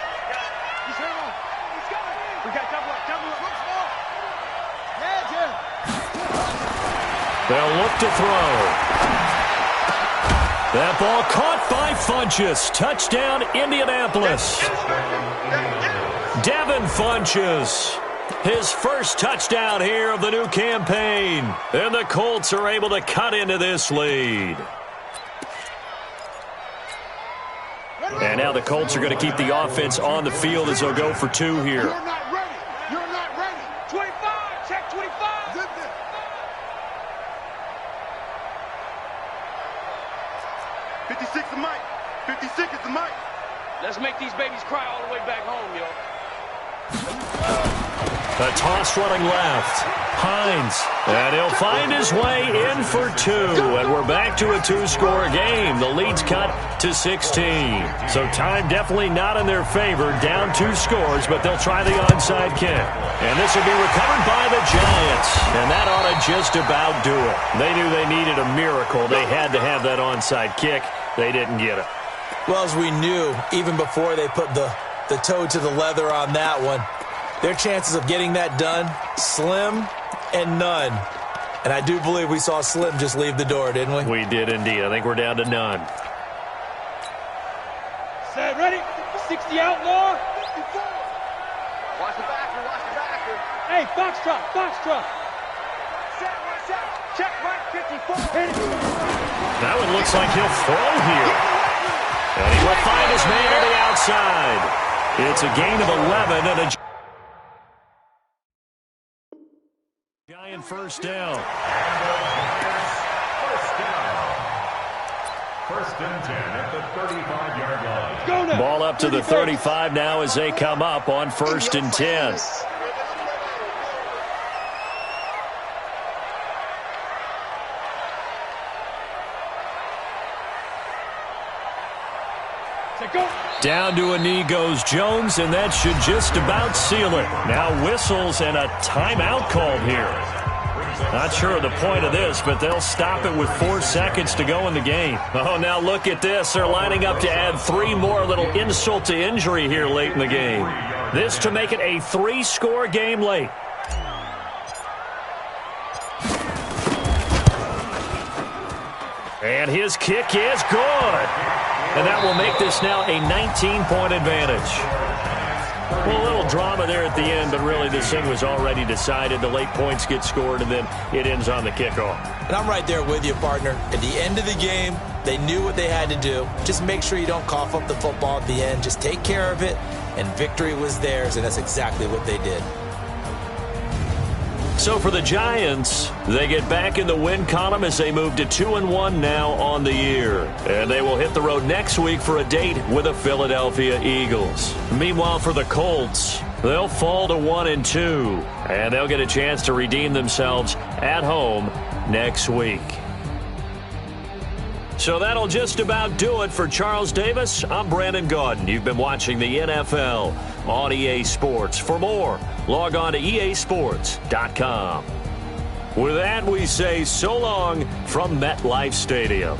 He's hanging on. He's going. We got double up. Look small. Yeah, Jim. They'll look to throw. That ball caught by Funchess. Touchdown, Indianapolis. Devin Funchess. His first touchdown here of the new campaign. And the Colts are able to cut into this lead. And now the Colts are going to keep the offense on the field as they'll go for 2 here. You're not ready. You're not ready. 25. Check 25. Zip it. 56 is Mike. 56 is the Mike. Let's make these babies cry all the way back home, yo. A toss running left. Hines. And he'll find his way in for 2. And we're back to a 2-score game. The lead's cut to 16. So time definitely not in their favor. Down 2 scores, but they'll try the onside kick. And this will be recovered by the Giants. And that ought to just about do it. They knew they needed a miracle. They had to have that onside kick. They didn't get it. Well, as we knew, even before they put the toe to the leather on that one, their chances of getting that done, slim and none. And I do believe we saw Slim just leave the door, didn't we? We did indeed. I think we're down to none. Set, ready? 60 outlaw. 54. Watch the backer. Watch the backer. Hey, Foxtrot, Foxtrot. Set, right, set. Check right, 54. That one looks like he'll throw here. And he will find his man on the outside. It's a gain of 11 and a Giant first down. First and 10 at the 35-yard line. Go now. Ball up to the 35 now as they come up on first and 10. Go. Down to a knee goes Jones, and that should just about seal it. Now whistles and a timeout called here. Not sure of the point of this, but they'll stop it with 4 seconds to go in the game. Oh, now look at this. They're lining up to add 3 more, little insult to injury here late in the game. This to make it a 3-score game late. And his kick is good. And that will make this now a 19-point advantage. Well, a little drama there at the end, but really this thing was already decided. The late points get scored, and then it ends on the kickoff. And I'm right there with you, partner. At the end of the game, they knew what they had to do. Just make sure you don't cough up the football at the end. Just take care of it, and victory was theirs, and that's exactly what they did. So for the Giants, they get back in the win column as they move to 2-1 now on the year. And they will hit the road next week for a date with the Philadelphia Eagles. Meanwhile, for the Colts, they'll fall to 1-2. And they'll get a chance to redeem themselves at home next week. So that'll just about do it for Charles Davis. I'm Brandon Gaudin. You've been watching the NFL on EA Sports. For more, log on to easports.com. With that, we say so long from MetLife Stadium.